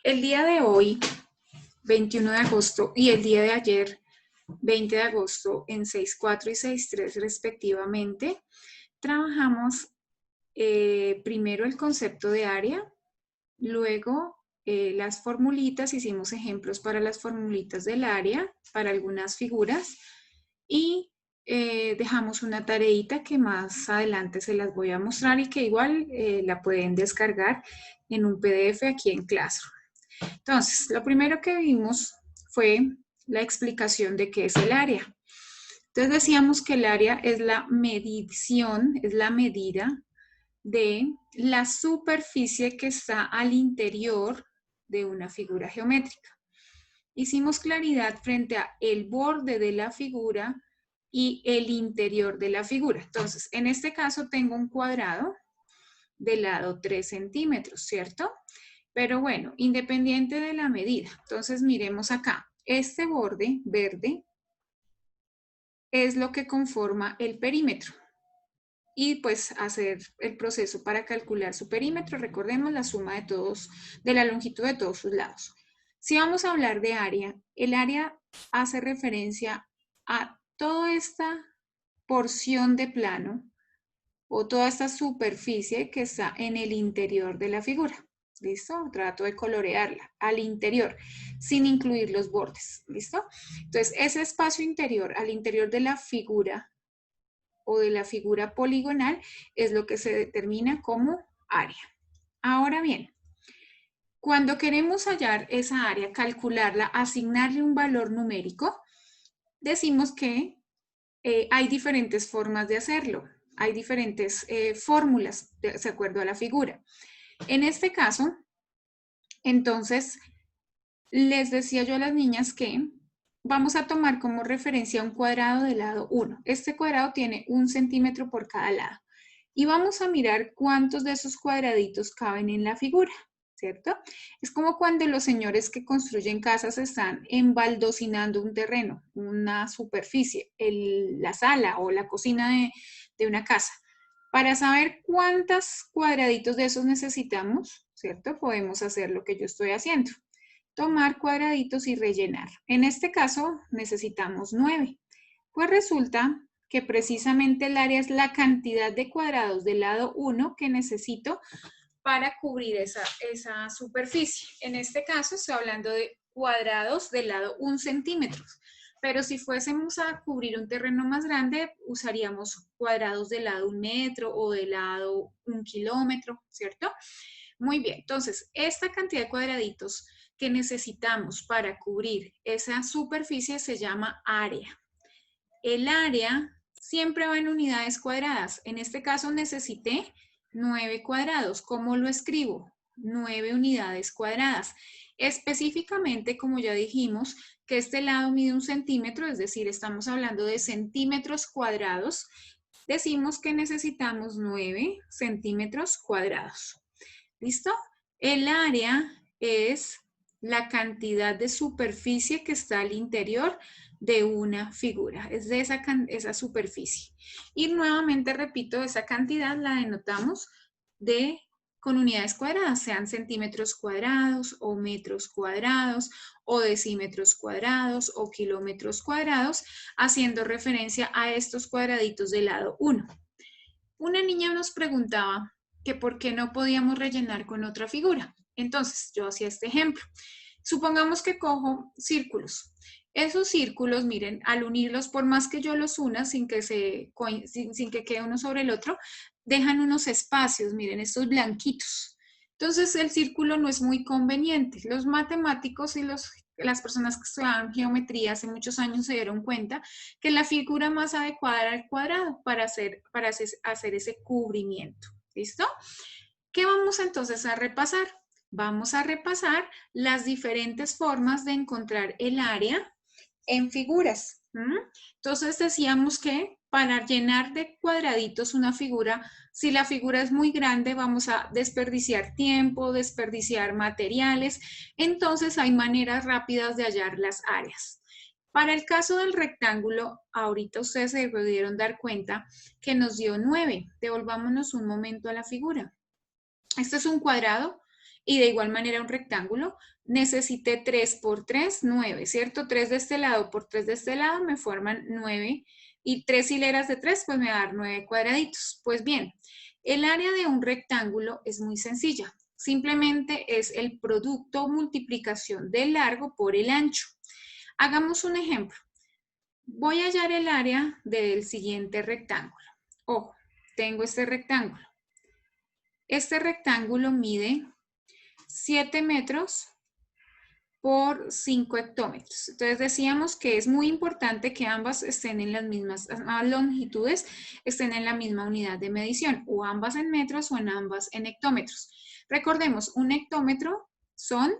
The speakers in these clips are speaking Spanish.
El día de hoy, 21 de agosto, y el día de ayer, 20 de agosto, en 6.4 y 6.3 respectivamente, trabajamos primero el concepto de área, luego las formulitas, hicimos ejemplos para las formulitas del área, para algunas figuras, y dejamos una tareita que más adelante se las voy a mostrar y que igual la pueden descargar en un PDF aquí en Classroom. Entonces, lo primero que vimos fue la explicación de qué es el área. Entonces decíamos que el área es la medición, es la medida de la superficie que está al interior de una figura geométrica. Hicimos claridad frente a el borde de la figura y el interior de la figura. Entonces, en este caso tengo un cuadrado de lado 3 centímetros, ¿cierto? Pero bueno, independiente de la medida. Entonces, miremos acá. Este borde verde es lo que conforma el perímetro. Y pues hacer el proceso para calcular su perímetro, recordemos la suma de todos, de la longitud de todos sus lados. Si vamos a hablar de área, el área hace referencia a toda esta porción de plano o toda esta superficie que está en el interior de la figura. ¿Listo? Trato de colorearla al interior, sin incluir los bordes. ¿Listo? Entonces, ese espacio interior, al interior de la figura o de la figura poligonal, es lo que se determina como área. Ahora bien, cuando queremos hallar esa área, calcularla, asignarle un valor numérico, decimos que hay diferentes formas de hacerlo. Hay diferentes fórmulas de acuerdo a la figura. En este caso, entonces, les decía yo a las niñas que vamos a tomar como referencia un cuadrado de lado 1. Este cuadrado tiene 1 centímetro por cada lado. Y vamos a mirar cuántos de esos cuadraditos caben en la figura, ¿cierto? Es como cuando los señores que construyen casas están embaldocinando un terreno, una superficie, la sala o la cocina de una casa. Para saber cuántos cuadraditos de esos necesitamos, ¿cierto? Podemos hacer lo que yo estoy haciendo. Tomar cuadraditos y rellenar. En este caso necesitamos 9. Pues resulta que precisamente el área es la cantidad de cuadrados del lado 1 que necesito para cubrir esa superficie. En este caso estoy hablando de cuadrados del lado 1 centímetro. Pero si fuésemos a cubrir un terreno más grande, usaríamos cuadrados del lado 1 metro o del lado 1 kilómetro, ¿cierto? Muy bien, entonces esta cantidad de cuadraditos que necesitamos para cubrir esa superficie se llama área. El área siempre va en unidades cuadradas. En este caso necesité 9 cuadrados. ¿Cómo lo escribo? 9 unidades cuadradas. Específicamente, como ya dijimos, que este lado mide 1 centímetro, es decir, estamos hablando de centímetros cuadrados, decimos que necesitamos 9 centímetros cuadrados. ¿Listo? El área es la cantidad de superficie que está al interior de una figura, es de esa superficie. Y nuevamente repito, esa cantidad la denotamos con unidades cuadradas, sean centímetros cuadrados o metros cuadrados o decímetros cuadrados o kilómetros cuadrados, haciendo referencia a estos cuadraditos del lado 1. Una niña nos preguntaba que por qué no podíamos rellenar con otra figura. Entonces, yo hacía este ejemplo. Supongamos que cojo círculos. Esos círculos, miren, al unirlos, por más que yo los una sin que quede uno sobre el otro, dejan unos espacios, miren, estos blanquitos. Entonces, el círculo no es muy conveniente. Los matemáticos y las personas que estudiaban geometría hace muchos años se dieron cuenta que la figura más adecuada era el cuadrado para hacer ese cubrimiento. ¿Listo? ¿Qué vamos entonces a repasar? Vamos a repasar las diferentes formas de encontrar el área en figuras. Entonces decíamos que para llenar de cuadraditos una figura, si la figura es muy grande, vamos a desperdiciar tiempo, desperdiciar materiales. Entonces hay maneras rápidas de hallar las áreas. Para el caso del rectángulo, ahorita ustedes se pudieron dar cuenta que nos dio 9. Devolvámonos un momento a la figura. Este es un cuadrado Y de igual manera un rectángulo, necesité 3 por 3, 9, ¿cierto? 3 de este lado por 3 de este lado me forman 9 y 3 hileras de 3 pues me va a dar 9 cuadraditos. Pues bien, el área de un rectángulo es muy sencilla. Simplemente es el producto o multiplicación del largo por el ancho. Hagamos un ejemplo. Voy a hallar el área del siguiente rectángulo. Ojo, tengo este rectángulo. Este rectángulo mide 7 metros por 5 hectómetros. Entonces decíamos que es muy importante que ambas estén en las mismas longitudes, estén en la misma unidad de medición, o ambas en metros o en ambas en hectómetros. Recordemos, un hectómetro son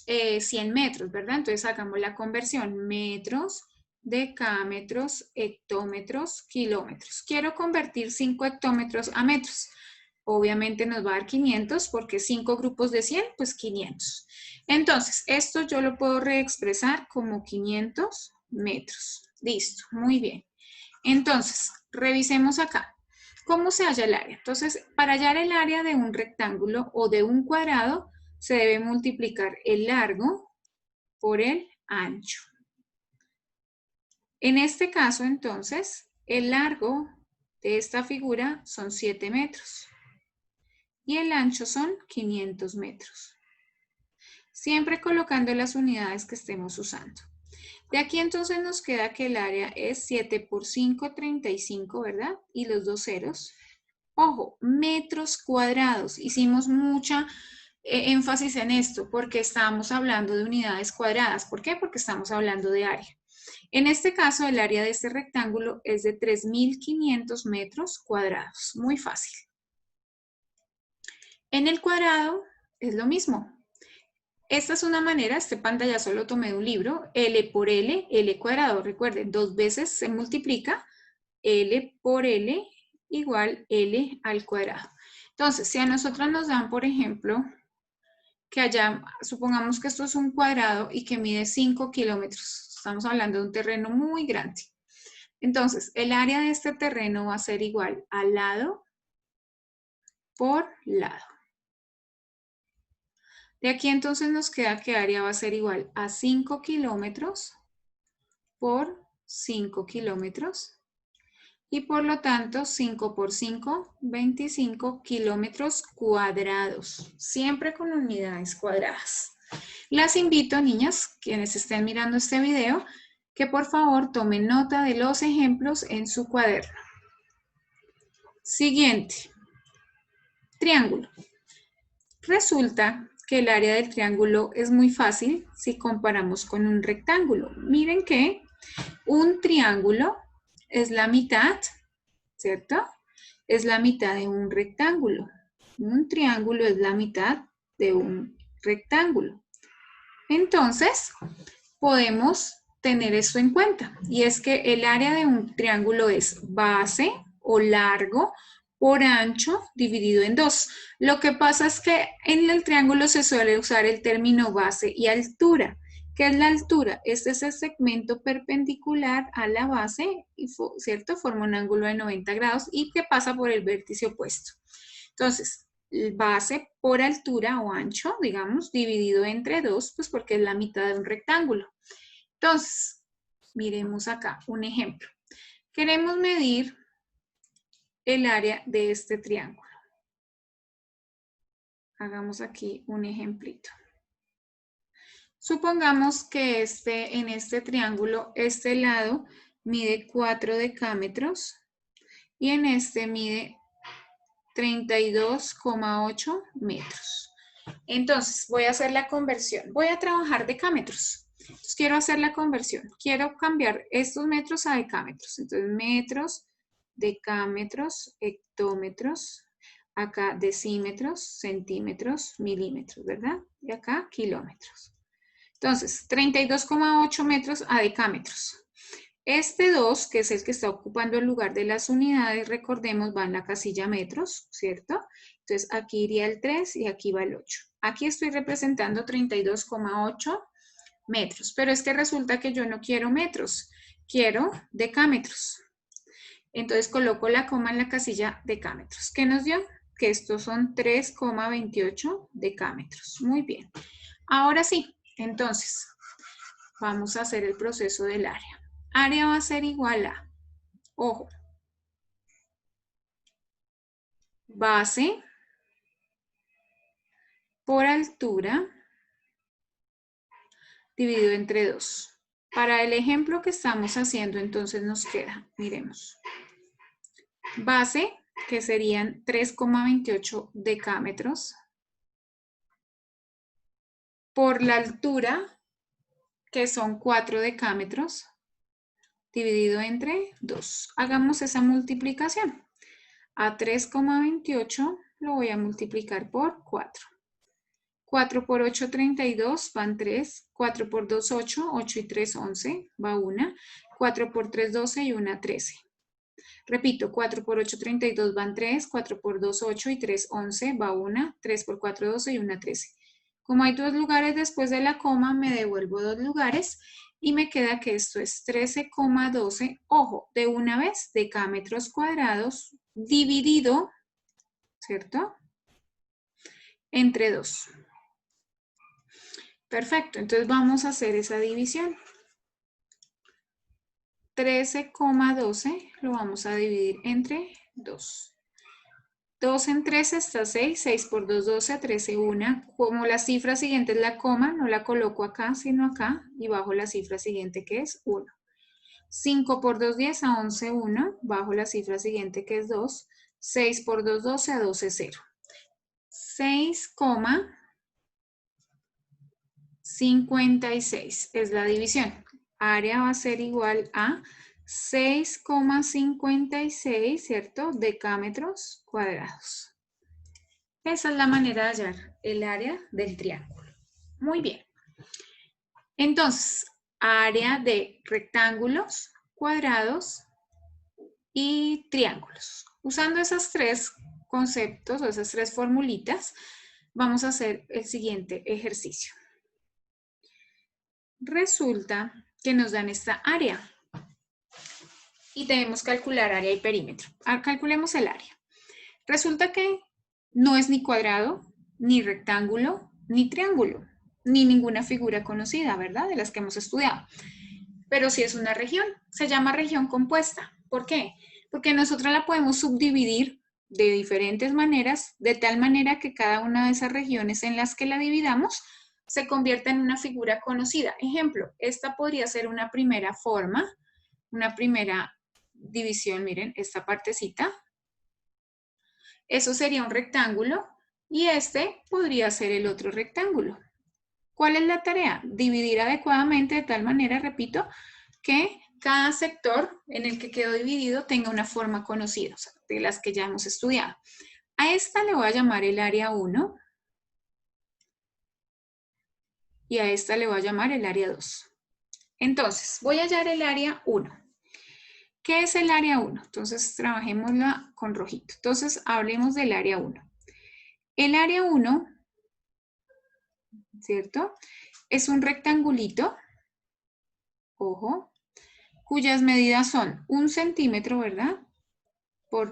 100 metros, ¿verdad? Entonces hagamos la conversión, metros, decámetros, hectómetros, kilómetros. Quiero convertir 5 hectómetros a metros. Obviamente nos va a dar 500 porque 5 grupos de 100, pues 500. Entonces, esto yo lo puedo reexpresar como 500 metros. Listo, muy bien. Entonces, revisemos acá. ¿Cómo se halla el área? Entonces, para hallar el área de un rectángulo o de un cuadrado, se debe multiplicar el largo por el ancho. En este caso, entonces, el largo de esta figura son 7 metros y el ancho son 500 metros. Siempre colocando las unidades que estemos usando. De aquí entonces nos queda que el área es 7 por 5, 35, ¿verdad? Y los dos ceros. Ojo, metros cuadrados. Hicimos mucha énfasis en esto porque estábamos hablando de unidades cuadradas. ¿Por qué? Porque estamos hablando de área. En este caso, el área de este rectángulo es de 3.500 metros cuadrados. Muy fácil. En el cuadrado es lo mismo. Esta es una manera, este pantallazo lo tomé de un libro, L por L, L cuadrado. Recuerden, 2 veces se multiplica, L por L igual L al cuadrado. Entonces, si a nosotros nos dan, por ejemplo, que allá, supongamos que esto es un cuadrado y que mide 5 kilómetros. Estamos hablando de un terreno muy grande. Entonces, el área de este terreno va a ser igual a lado por lado. De aquí entonces nos queda que área va a ser igual a 5 kilómetros por 5 kilómetros. Y por lo tanto, 5 por 5, 25 kilómetros cuadrados. Siempre con unidades cuadradas. Las invito, niñas, quienes estén mirando este video, que por favor tomen nota de los ejemplos en su cuaderno. Siguiente. Triángulo. Resulta que el área del triángulo es muy fácil si comparamos con un rectángulo. Miren que un triángulo es la mitad, ¿cierto? Es la mitad de un rectángulo. Un triángulo es la mitad de un rectángulo. Entonces, podemos tener esto en cuenta. Y es que el área de un triángulo es base o largo por ancho dividido en 2. Lo que pasa es que en el triángulo se suele usar el término base y altura. ¿Qué es la altura? Este es el segmento perpendicular a la base, ¿cierto? Forma un ángulo de 90 grados y que pasa por el vértice opuesto. Entonces, base por altura o ancho, digamos, dividido entre 2, pues porque es la mitad de un rectángulo. Entonces, miremos acá un ejemplo. Queremos medir el área de este triángulo. Hagamos aquí un ejemplito. Supongamos que en este triángulo, este lado mide 4 decámetros y en este mide 32,8 metros. Entonces, voy a hacer la conversión. Voy a trabajar decámetros. Entonces, quiero hacer la conversión. Quiero cambiar estos metros a decámetros. Entonces, metros, decámetros, hectómetros, acá decímetros, centímetros, milímetros, ¿verdad? Y acá kilómetros. Entonces, 32,8 metros a decámetros. Este 2, que es el que está ocupando el lugar de las unidades, recordemos, va en la casilla metros, ¿cierto? Entonces, aquí iría el 3 y aquí va el 8. Aquí estoy representando 32,8 metros, pero es que resulta que yo no quiero metros, quiero decámetros. Entonces, coloco la coma en la casilla decámetros. ¿Qué nos dio? que estos son 3,28 decámetros. Muy bien. Ahora sí, entonces, vamos a hacer el proceso del área. Área va a ser igual a, ojo, base por altura dividido entre 2. Para el ejemplo que estamos haciendo, entonces nos queda, miremos, base, que serían 3,28 decámetros, por la altura, que son 4 decámetros, dividido entre 2. Hagamos esa multiplicación. A 3,28 lo voy a multiplicar por 4. 4 por 8, 32, van 3. 4 por 2, 8. 8 y 3, 11, va 1. 4 por 3, 12 y 1, 13. Repito, 4 por 8, 32, van 3. 4 por 2, 8 y 3, 11, va 1. 3 por 4, 12 y 1, 13. Como hay 2 lugares después de la coma, me devuelvo 2 lugares y me queda que esto es 13,12, ojo, de una vez, decámetros cuadrados dividido, ¿cierto? Entre 2. Perfecto, entonces vamos a hacer esa división. 13,12 lo vamos a dividir entre 2. 2 en 13 está 6, 6 por 2, 12, 13, 1. Como la cifra siguiente es la coma, no la coloco acá, sino acá, y bajo la cifra siguiente que es 1. 5 por 2, 10, a 11, 1, bajo la cifra siguiente que es 2. 6 por 2, 12, a 12, 0. 6,56 es la división. Área va a ser igual a 6,56, ¿cierto? Decámetros cuadrados. Esa es la manera de hallar el área del triángulo. Muy bien. Entonces, área de rectángulos, cuadrados y triángulos. Usando esos 3 conceptos o esas 3 formulitas, vamos a hacer el siguiente ejercicio. Resulta que nos dan esta área y debemos calcular área y perímetro. Calculemos el área. Resulta que no es ni cuadrado, ni rectángulo, ni triángulo, ni ninguna figura conocida, ¿verdad? De las que hemos estudiado. Pero sí es una región. Se llama región compuesta. ¿Por qué? Porque nosotros la podemos subdividir de diferentes maneras, de tal manera que cada una de esas regiones en las que la dividamos se convierta en una figura conocida. Ejemplo, esta podría ser una primera forma, una primera división, miren, esta partecita. Eso sería un rectángulo y este podría ser el otro rectángulo. ¿Cuál es la tarea? Dividir adecuadamente de tal manera, repito, que cada sector en el que quedó dividido tenga una forma conocida, o sea, de las que ya hemos estudiado. A esta le voy a llamar el área 1 y a esta le voy a llamar el área 2. Entonces, voy a hallar el área 1. ¿Qué es el área 1? Entonces, trabajémosla con rojito. Entonces, hablemos del área 1. El área 1, ¿cierto? Es un rectangulito, ojo, cuyas medidas son 1 centímetro, ¿verdad?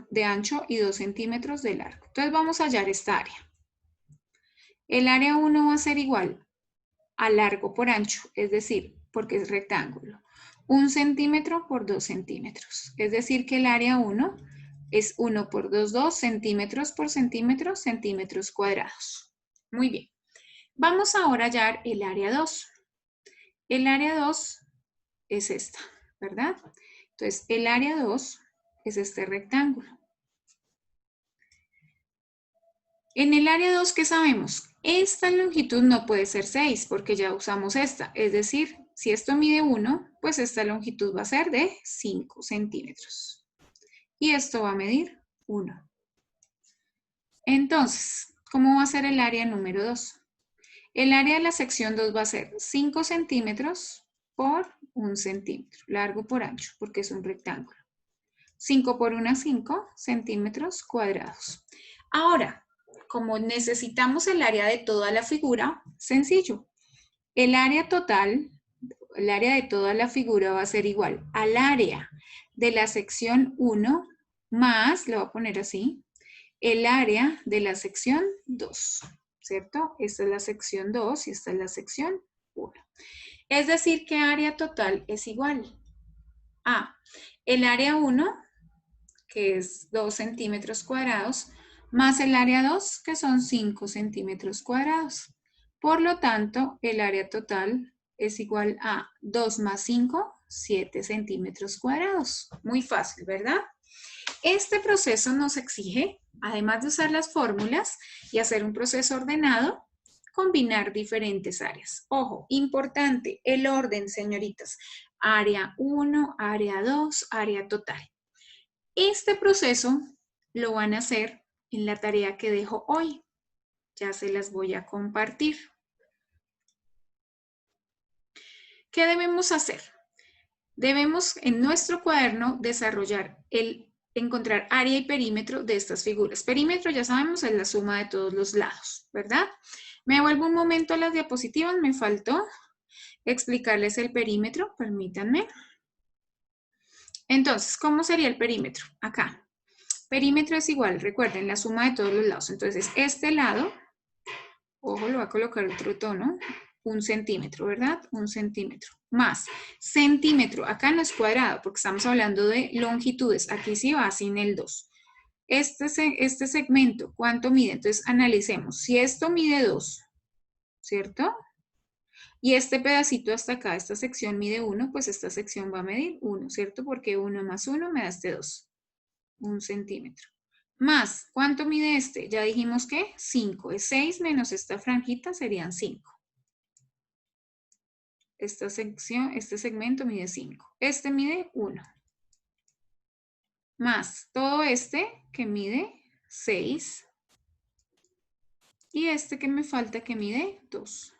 De ancho y 2 centímetros de largo. Entonces, vamos a hallar esta área. El área 1 va a ser igual a largo por ancho, es decir, porque es rectángulo. 1 centímetro por 2 centímetros. Es decir, que el área 1 es 1 por 2, 2 centímetros por centímetros, centímetros cuadrados. Muy bien. Vamos ahora a hallar el área 2. El área 2 es esta, ¿verdad? Entonces, el área 2 es este rectángulo. En el área 2, ¿qué sabemos? Esta longitud no puede ser 6 porque ya usamos esta. Es decir, si esto mide 1, pues esta longitud va a ser de 5 centímetros. Y esto va a medir 1. Entonces, ¿cómo va a ser el área número 2? El área de la sección 2 va a ser 5 centímetros por 1 centímetro, largo por ancho, porque es un rectángulo. 5 por 1, 5 centímetros cuadrados. Ahora, como necesitamos el área de toda la figura, sencillo. El área total, el área de toda la figura va a ser igual al área de la sección 1 más, le voy a poner así, el área de la sección 2, ¿cierto? Esta es la sección 2 y esta es la sección 1. Es decir, que área total es igual a el área 1, que es 2 centímetros cuadrados, más el área 2, que son 5 centímetros cuadrados. Por lo tanto, el área total es igual a 2 más 5, 7 centímetros cuadrados. Muy fácil, ¿verdad? Este proceso nos exige, además de usar las fórmulas y hacer un proceso ordenado, combinar diferentes áreas. Ojo, importante, el orden, señoritas. Área 1, área 2, área total. Este proceso lo van a hacer en la tarea que dejo hoy. Ya se las voy a compartir. ¿Qué debemos hacer? Debemos en nuestro cuaderno desarrollar encontrar área y perímetro de estas figuras. Perímetro, ya sabemos, es la suma de todos los lados, ¿verdad? Me vuelvo un momento a las diapositivas, me faltó explicarles el perímetro, permítanme. Entonces, ¿cómo sería el perímetro? Acá. Perímetro es igual, recuerden, la suma de todos los lados. Entonces, este lado, ojo, lo voy a colocar otro tono, 1 centímetro, ¿verdad? 1 centímetro. Más centímetro, acá no es cuadrado porque estamos hablando de longitudes, aquí sí va sin el 2. Este segmento, ¿cuánto mide? Entonces analicemos, si esto mide 2, ¿cierto? Y este pedacito hasta acá, esta sección mide 1, pues esta sección va a medir 1, ¿cierto? Porque 1 más 1 me da este 2, 1 centímetro. Más, ¿cuánto mide este? Ya dijimos que 5, es 6 menos esta franjita serían 5. Esta sección, este segmento mide 5. Este mide 1. Más todo este que mide 6. Y este que me falta que mide 2.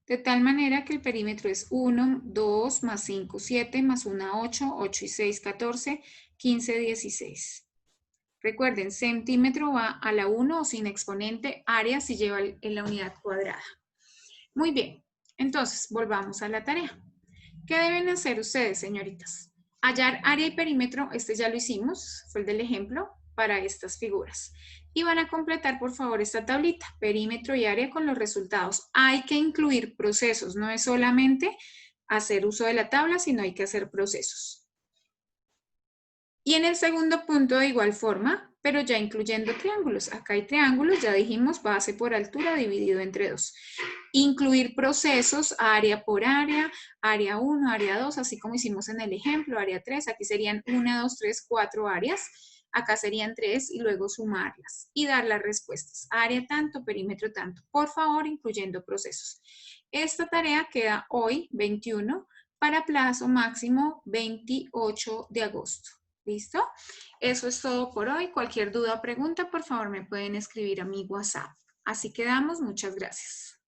De tal manera que el perímetro es 1, 2, más 5, 7, más 1, 8, 8 y 6, 14, 15, 16. Recuerden, centímetro va a la 1 o sin exponente, área si lleva en la unidad cuadrada. Muy bien, entonces volvamos a la tarea. ¿Qué deben hacer ustedes, señoritas? Hallar área y perímetro, este ya lo hicimos, fue el del ejemplo, para estas figuras. Y van a completar, por favor, esta tablita, perímetro y área con los resultados. Hay que incluir procesos, no es solamente hacer uso de la tabla, sino hay que hacer procesos. Y en el segundo punto, de igual forma, pero ya incluyendo triángulos. Acá hay triángulos, ya dijimos, base por altura dividido entre 2. Incluir procesos, área por área 1, área 2, así como hicimos en el ejemplo, área 3. Aquí serían 1, 2, 3, 4 áreas. Acá serían 3 y luego sumarlas y dar las respuestas. Área tanto, perímetro tanto. Por favor, incluyendo procesos. Esta tarea queda hoy, 21, para plazo máximo 28 de agosto. ¿Listo? Eso es todo por hoy. Cualquier duda o pregunta, por favor, me pueden escribir a mi WhatsApp. Así quedamos. Muchas gracias.